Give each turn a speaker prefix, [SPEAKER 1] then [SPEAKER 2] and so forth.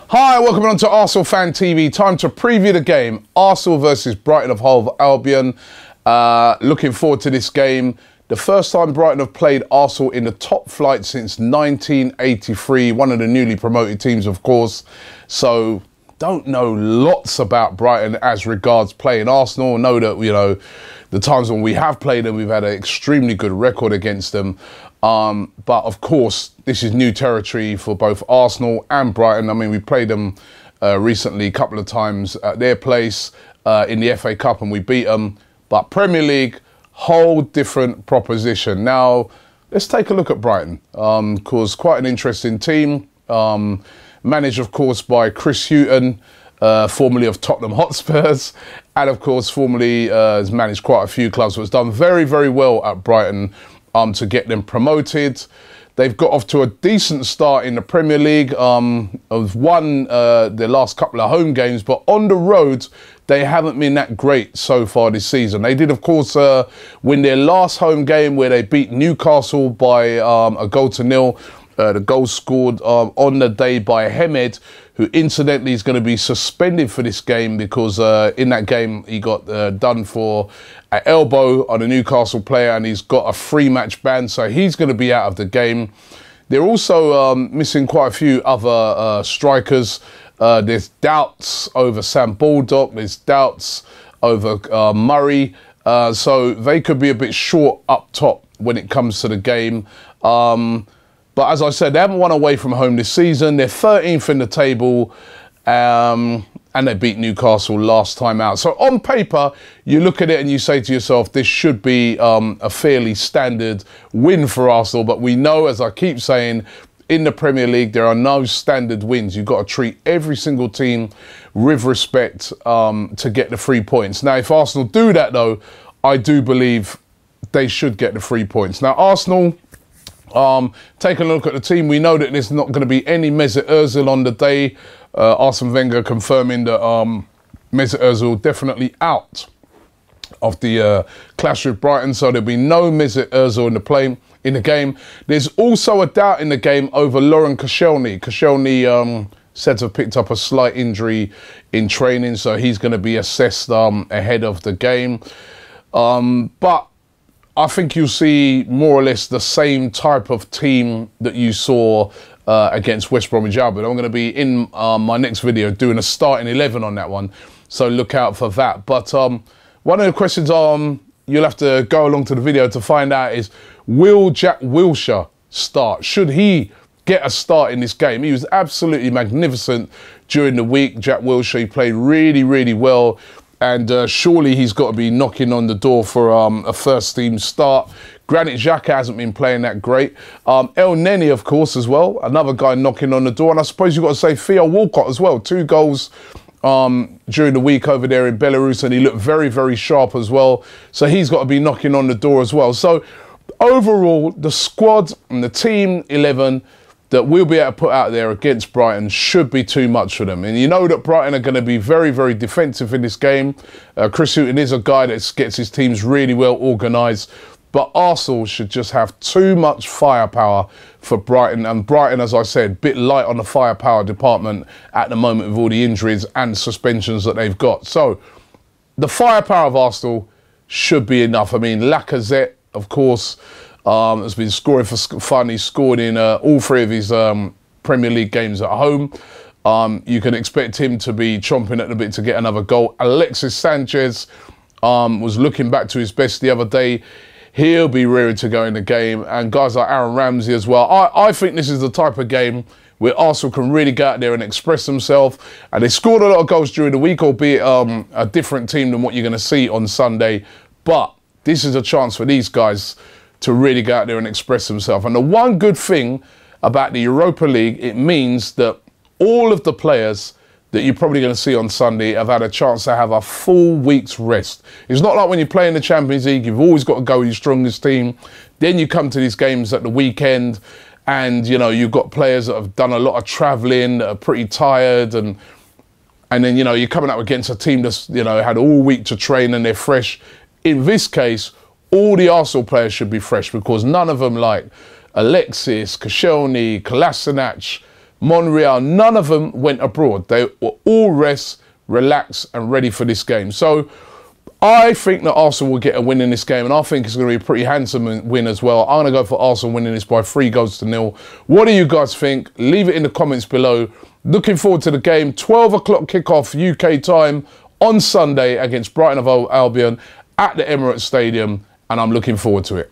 [SPEAKER 1] Hi, welcome on to ArsenalFanTV. Time to preview the game. Arsenal versus Brighton of Hove Albion. Looking forward to this game. The first time Brighton have played Arsenal in the top flight since 1983. One of the newly promoted teams, of course. So, don't know lots about Brighton as regards playing Arsenal. Know that, you know, the times when we have played them, we've had an extremely good record against them. But of course, this is new territory for both Arsenal and Brighton. I mean, we played them recently a couple of times at their place in the FA Cup and we beat them. But Premier League, whole different proposition. Now, let's take a look at Brighton, because quite an interesting team. Managed, of course, by Chris Hughton, formerly of Tottenham Hotspurs, and of course, formerly has managed quite a few clubs, but has done very, very well at Brighton to get them promoted. They've got off to a decent start in the Premier League. Have won their last couple of home games, but on the road, they haven't been that great so far this season. They did, of course, win their last home game where they beat Newcastle by a 0-0. The goal scored on the day by Hemed, who incidentally is going to be suspended for this game because in that game he got done for an elbow on a Newcastle player and he's got a 3-match ban, so he's going to be out of the game. They're also missing quite a few other strikers. There's doubts over Sam Baldock, there's doubts over Murray, so they could be a bit short up top when it comes to the game. But as I said, they haven't won away from home this season. They're 13th in the table, and they beat Newcastle last time out. So on paper, you look at it and you say to yourself, this should be a fairly standard win for Arsenal. But we know, as I keep saying, in the Premier League, there are no standard wins. You've got to treat every single team with respect to get the 3 points. Now, if Arsenal do that, though, I do believe they should get the 3 points. Now, Arsenal... taking a look at the team, we know that there's not going to be any Mesut Ozil on the day. Arsene Wenger confirming that Mesut Ozil definitely out of the clash with Brighton, so there'll be no Mesut Ozil in the game. There's also a doubt in the game over Laurent Koscielny. Koscielny said to have picked up a slight injury in training, so he's going to be assessed ahead of the game. But I think you'll see more or less the same type of team that you saw against West Bromwich Albion. I'm going to be in my next video doing a starting 11 on that one, so look out for that. But one of the questions you'll have to go along to the video to find out is, will Jack Wilshere start? Should he get a start in this game? He was absolutely magnificent during the week. Jack Wilshere, he played really, really well. And surely he's got to be knocking on the door for a first-team start. Granit Xhaka hasn't been playing that great. El Neni, of course, as well. Another guy knocking on the door. And I suppose you've got to say Theo Walcott as well. 2 goals during the week over there in Belarus. And he looked very, very sharp as well. So he's got to be knocking on the door as well. So overall, the squad and the team 11 that we'll be able to put out there against Brighton should be too much for them. And you know that Brighton are going to be very, very defensive in this game. Chris Hughton is a guy that gets his teams really well organised. But Arsenal should just have too much firepower for Brighton. And Brighton, as I said, a bit light on the firepower department at the moment with all the injuries and suspensions that they've got. So the firepower of Arsenal should be enough. I mean, Lacazette, of course, has been scoring for fun. He's scored in all 3 of his Premier League games at home. You can expect him to be chomping at the bit to get another goal. Alexis Sanchez was looking back to his best the other day. He'll be ready to go in the game. And guys like Aaron Ramsey as well. I think this is the type of game where Arsenal can really go out there and express themselves. And they scored a lot of goals during the week, albeit a different team than what you're going to see on Sunday. But this is a chance for these guys to really go out there and express themselves. And the one good thing about the Europa League, it means that all of the players that you're probably going to see on Sunday have had a chance to have a full week's rest. It's not like when you play in the Champions League, you've always got to go with your strongest team. Then you come to these games at the weekend and, you know, you've got players that have done a lot of travelling, that are pretty tired, and then, you know, you're coming up against a team that's, you know, had all week to train and they're fresh. In this case, all the Arsenal players should be fresh because none of them, like Alexis, Koscielny, Kolasinac, Monreal, none of them went abroad. They were all rest, relaxed and ready for this game. So I think that Arsenal will get a win in this game, and I think it's going to be a pretty handsome win as well. I'm going to go for Arsenal winning this by 3-0. What do you guys think? Leave it in the comments below. Looking forward to the game. 12 o'clock kickoff UK time on Sunday against Brighton of Albion at the Emirates Stadium, and I'm looking forward to it.